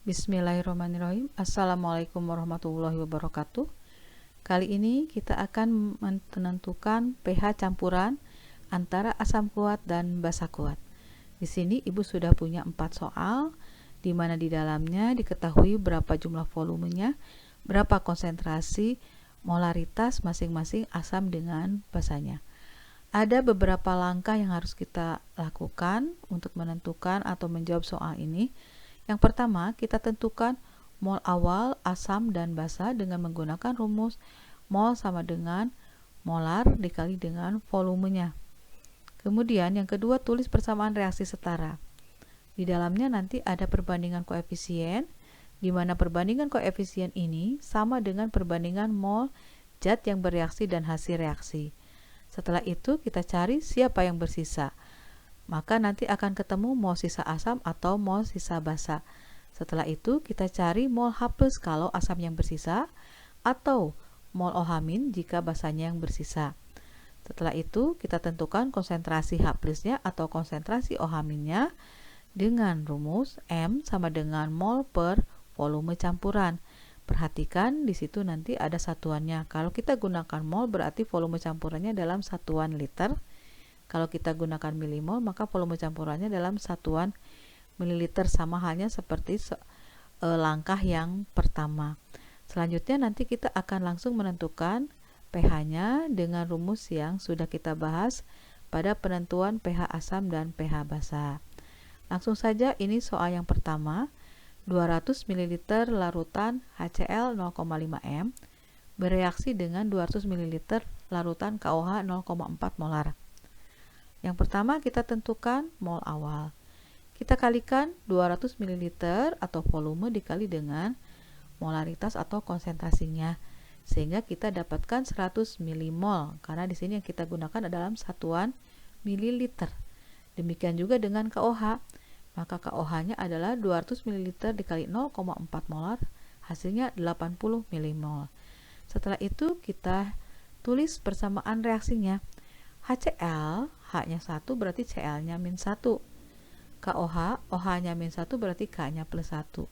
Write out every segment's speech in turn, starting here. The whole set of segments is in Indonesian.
Bismillahirrahmanirrahim. Assalamualaikum warahmatullahi wabarakatuh. Kali ini kita akan menentukan pH campuran antara asam kuat dan basa kuat. Di sini Ibu sudah punya 4 soal, di mana di dalamnya diketahui berapa jumlah volumenya, berapa konsentrasi molaritas masing-masing asam dengan basanya. Ada beberapa langkah yang harus kita lakukan untuk menentukan atau menjawab soal ini. Yang pertama, kita tentukan mol awal asam dan basa dengan menggunakan rumus mol sama dengan molar dikali dengan volumenya. Kemudian yang kedua, tulis persamaan reaksi setara. Di dalamnya nanti ada perbandingan koefisien, di mana perbandingan koefisien ini sama dengan perbandingan mol zat yang bereaksi dan hasil reaksi. Setelah itu kita cari siapa yang bersisa. Maka nanti akan ketemu mol sisa asam atau mol sisa basa. Setelah itu kita cari mol H+ kalau asam yang bersisa, atau mol OH- jika basanya yang bersisa. Setelah itu kita tentukan konsentrasi H+-nya atau konsentrasi OH-nya dengan rumus M sama dengan mol per volume campuran. Perhatikan di situ nanti ada satuannya. Kalau kita gunakan mol berarti volume campurannya dalam satuan liter. Kalau kita gunakan milimol, maka volume campurannya dalam satuan mililiter, sama halnya seperti langkah yang pertama. Selanjutnya nanti kita akan langsung menentukan pH-nya dengan rumus yang sudah kita bahas pada penentuan pH asam dan pH basa. Langsung saja, ini soal yang pertama. 200 ml larutan HCl 0,5 m bereaksi dengan 200 ml larutan KOH 0,4 molar. Yang pertama kita tentukan mol awal. Kita kalikan 200 ml atau volume dikali dengan molaritas atau konsentrasinya, sehingga kita dapatkan 100 milimol, karena di sini yang kita gunakan adalah satuan mililiter. Demikian juga dengan KOH, maka KOH-nya adalah 200 ml dikali 0,4 molar, hasilnya 80 milimol. Setelah itu kita tulis persamaan reaksinya. HCl, H-nya 1 berarti Cl-nya -1. KOH, OH-nya -1 berarti K-nya +1.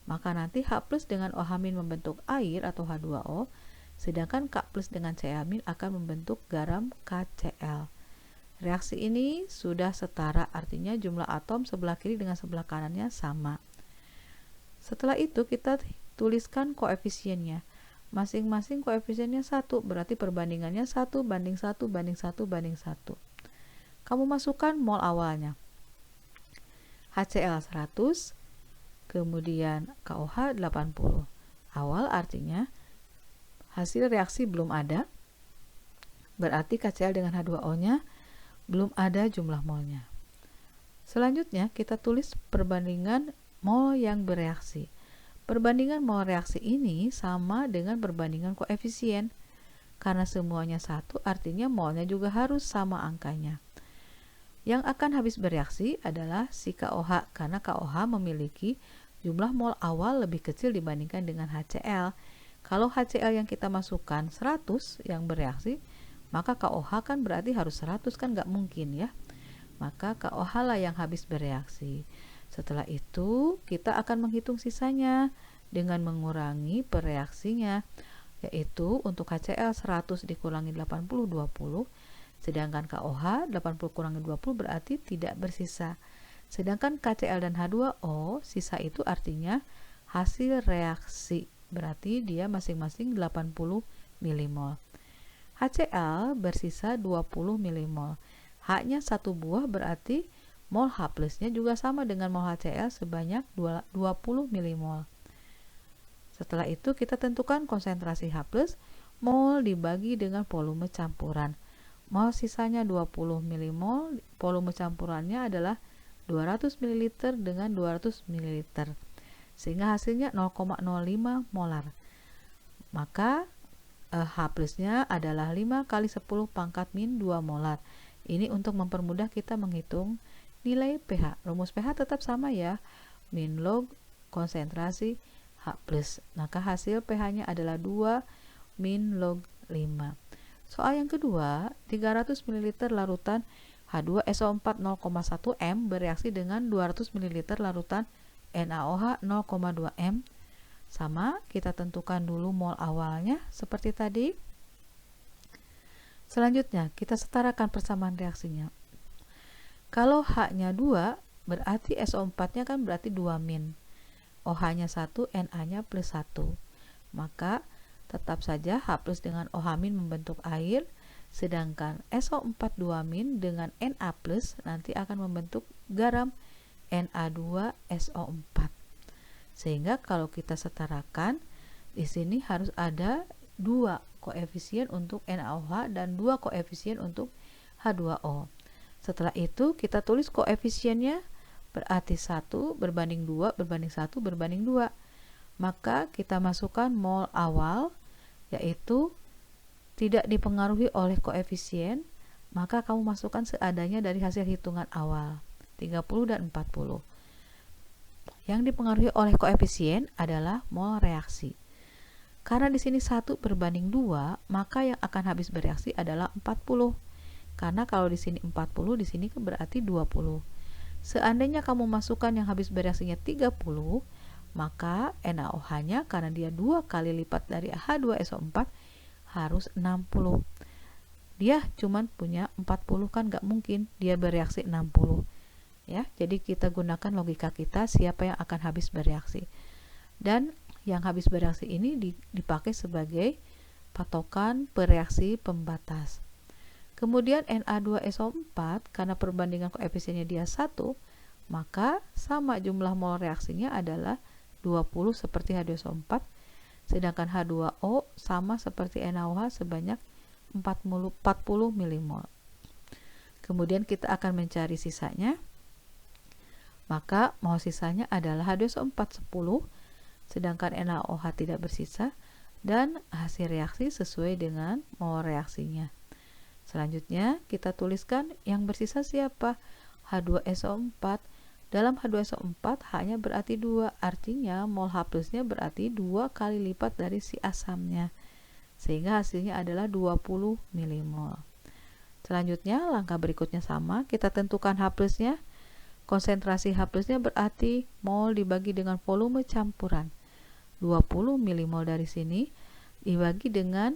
Maka nanti H+ dengan OH- membentuk air atau H2O, sedangkan K+ dengan Cl- akan membentuk garam KCl. Reaksi ini sudah setara, artinya jumlah atom sebelah kiri dengan sebelah kanannya sama. Setelah itu kita tuliskan koefisiennya. Masing-masing koefisiennya 1, berarti perbandingannya 1 banding 1 banding 1 banding 1. Kamu masukkan mol awalnya. HCl 100, kemudian KOH 80. Awal artinya hasil reaksi belum ada, berarti KCl dengan H2O-nya belum ada jumlah molnya. Selanjutnya kita tulis perbandingan mol yang bereaksi. Perbandingan mol reaksi ini sama dengan perbandingan koefisien. Karena semuanya 1, artinya molnya juga harus sama angkanya. Yang akan habis bereaksi adalah si KOH, karena KOH memiliki jumlah mol awal lebih kecil dibandingkan dengan HCl. Kalau HCl yang kita masukkan 100 yang bereaksi, maka KOH kan berarti harus 100, kan nggak mungkin ya. Maka KOH lah yang habis bereaksi. Setelah itu kita akan menghitung sisanya dengan mengurangi pereaksinya, yaitu untuk HCl 100 dikurangi 80 20, sedangkan KOH 80 kurangi 20 berarti tidak bersisa. Sedangkan KCl dan H2O sisa itu artinya hasil reaksi, berarti dia masing-masing 80 milimol. HCl bersisa 20 milimol. H-nya 1 buah berarti mol H+-nya juga sama dengan mol HCl sebanyak 20 milimol. Setelah itu kita tentukan konsentrasi H+, mol dibagi dengan volume campuran. Mol sisanya 20 milimol, volume campurannya adalah 200 ml dengan 200 ml, sehingga hasilnya 0,05 molar. Maka H+-nya adalah 5 kali 10 pangkat min 2 molar. Ini untuk mempermudah kita menghitung nilai pH. Rumus pH tetap sama ya, min log konsentrasi H+. Maka hasil pH-nya adalah 2 min log 5. Soal yang kedua, 300 ml larutan H2SO4 0,1 m bereaksi dengan 200 ml larutan NaOH 0,2 M. Sama, kita tentukan dulu mol awalnya seperti tadi. Selanjutnya, kita setarakan persamaan reaksinya. Kalau H-nya 2, berarti SO4-nya kan berarti 2 min. OH-nya 1, Na-nya plus 1. Maka, tetap saja H plus dengan OH min membentuk air, sedangkan SO4 2 min dengan Na plus nanti akan membentuk garam Na2SO4. Sehingga kalau kita setarakan, di sini harus ada 2 koefisien untuk NaOH dan 2 koefisien untuk H2O. Setelah itu kita tulis koefisiennya, berarti 1 berbanding 2 berbanding 1 berbanding 2. Maka kita masukkan mol awal, yaitu tidak dipengaruhi oleh koefisien, maka kamu masukkan seadanya dari hasil hitungan awal, 30 dan 40. Yang dipengaruhi oleh koefisien adalah mol reaksi. Karena di sini 1 berbanding 2, maka yang akan habis bereaksi adalah 40. Karena kalau di sini 40, di sini berarti 20. Seandainya kamu masukkan yang habis bereaksinya 30, maka NaOH-nya karena dia 2 kali lipat dari H2SO4 harus 60. Dia cuman punya 40, kan nggak mungkin dia bereaksi 60. Ya, jadi kita gunakan logika kita siapa yang akan habis bereaksi, dan yang habis bereaksi ini dipakai sebagai patokan bereaksi pembatas. Kemudian Na2SO4 karena perbandingan koefisiennya dia 1, maka sama jumlah mol reaksinya adalah 20 seperti H2SO4, sedangkan H2O sama seperti NaOH sebanyak 40 mmol. Kemudian kita akan mencari sisanya. Maka mol sisanya adalah H2SO4 10, sedangkan NaOH tidak bersisa, dan hasil reaksi sesuai dengan mol reaksinya. Selanjutnya kita tuliskan yang bersisa siapa? H2SO4. Dalam H2SO4 H-nya berarti 2, artinya mol H plusnya berarti 2 kali lipat dari si asamnya, sehingga hasilnya adalah 20 mmol. Selanjutnya langkah berikutnya sama, kita tentukan H plusnya. Konsentrasi H plusnya berarti mol dibagi dengan volume campuran. 20 mmol dari sini dibagi dengan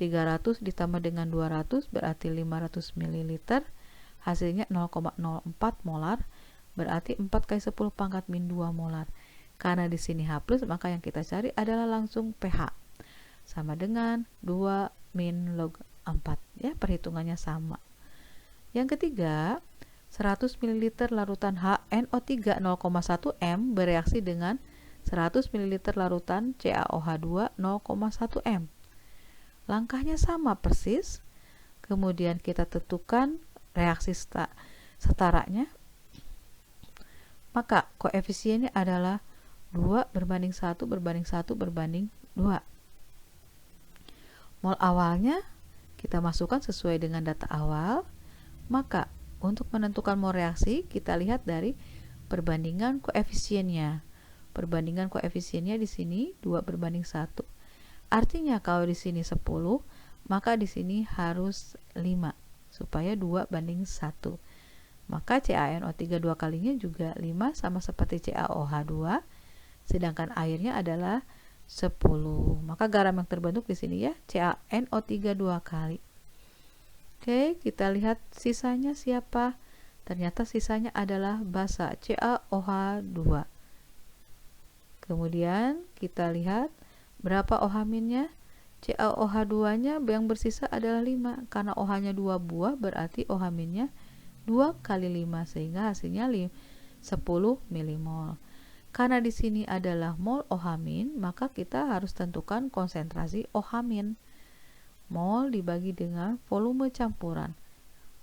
300 ditambah dengan 200 berarti 500 ml. Hasilnya 0,04 molar, berarti 4 kali 10 pangkat min 2 molar. Karena di sini H plus, maka yang kita cari adalah langsung pH. Sama dengan 2 min log 4. Ya, perhitungannya sama. Yang ketiga, 100 ml larutan HNO3 0,1 M bereaksi dengan 100 ml larutan CaOH2 0,1 M. Langkahnya sama persis. Kemudian kita tentukan reaksi setaranya. Maka koefisiennya adalah 2 berbanding 1 berbanding 1 berbanding 2. Mol awalnya kita masukkan sesuai dengan data awal. Maka untuk menentukan mol reaksi, kita lihat dari perbandingan koefisiennya. Perbandingan koefisiennya di sini 2 berbanding 1. Artinya kalau di sini 10, maka di sini harus 5 supaya 2 banding 1. Maka CaNO3 2 kalinya juga 5 sama seperti CaOH2, sedangkan airnya adalah 10. Maka garam yang terbentuk di sini ya CaNO3 2 kali. Oke, kita lihat sisanya siapa? Ternyata sisanya adalah basa CaOH2. Kemudian kita lihat berapa OH-nya. CaOH2-nya yang bersisa adalah 5. Karena OH-nya 2 buah, berarti OH-nya 2 kali 5, sehingga hasilnya 10 mmol. Karena di sini adalah mol OH-, maka kita harus tentukan konsentrasi OH-. Mol dibagi dengan volume campuran.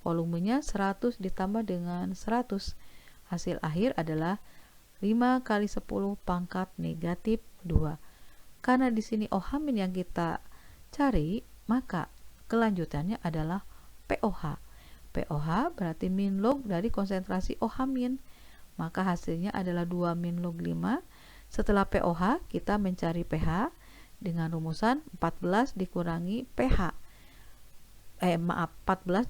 Volumenya 100 ditambah dengan 100. Hasil akhir adalah 5 kali 10 pangkat negatif 2. Karena di sini OH- yang kita cari, maka kelanjutannya adalah POH. POH berarti min log dari konsentrasi OH-. Maka hasilnya adalah 2 min log 5. Setelah POH, kita mencari pH dengan rumusan 14 dikurangi pH. 14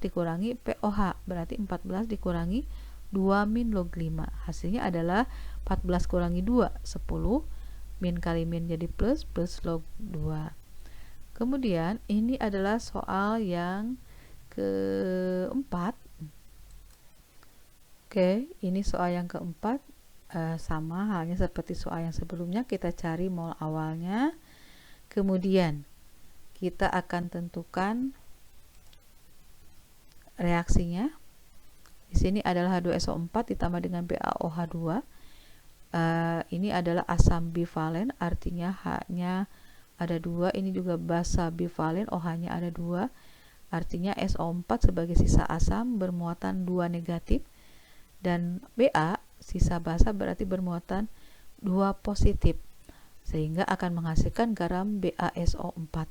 dikurangi POH, berarti 14 dikurangi 2 min log 5. Hasilnya adalah 14 kurangi 2, 10. Min kali min jadi plus log 2. Kemudian ini adalah soal yang keempat. Oke, ini soal yang keempat. Sama halnya seperti soal yang sebelumnya, kita cari mol awalnya. Kemudian kita akan tentukan reaksinya. Di sini adalah H2SO4 ditambah dengan BaOH2. Ini adalah asam bivalen, artinya H-nya ada 2. Ini juga basa bivalen, OH-nya ada 2. Artinya SO4 sebagai sisa asam bermuatan 2 negatif. Dan Ba, sisa basa, berarti bermuatan 2 positif. Sehingga akan menghasilkan garam BaSO4.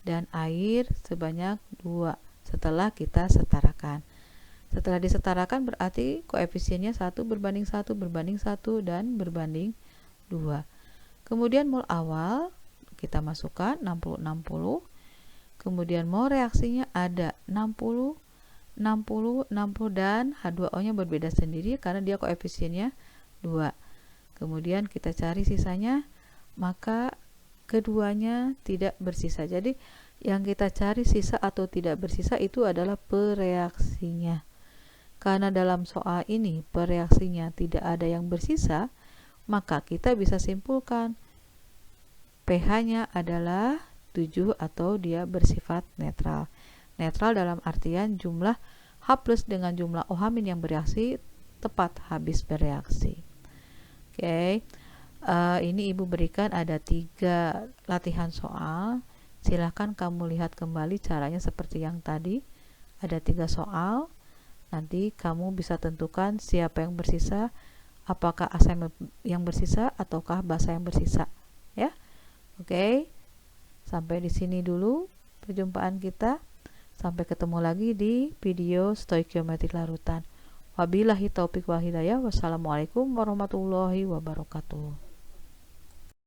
Dan air sebanyak 2 setelah kita setarakan. Setelah disetarakan berarti koefisiennya 1 berbanding 1 berbanding 1 dan berbanding 2. Kemudian mol awal kita masukkan 60-60. Kemudian mol reaksinya ada 60, 60, 60 dan H2O-nya berbeda sendiri karena dia koefisiennya 2. Kemudian kita cari sisanya, maka keduanya tidak bersisa. Jadi yang kita cari sisa atau tidak bersisa itu adalah pereaksinya. Karena dalam soal ini pereaksinya tidak ada yang bersisa, maka kita bisa simpulkan pH-nya adalah 7 atau dia bersifat netral. Netral dalam artian jumlah H+ dengan jumlah OH- yang bereaksi tepat habis bereaksi. Oke, ini Ibu berikan ada 3 latihan soal. Silahkan kamu lihat kembali caranya seperti yang tadi. Ada 3 soal. Nanti kamu bisa tentukan siapa yang bersisa, apakah asam yang bersisa ataukah basa yang bersisa, ya. Oke. Sampai di sini dulu perjumpaan kita. Sampai ketemu lagi di video stoikiometri larutan. Wabillahi taufik wal hidayah. Wassalamualaikum warahmatullahi wabarakatuh.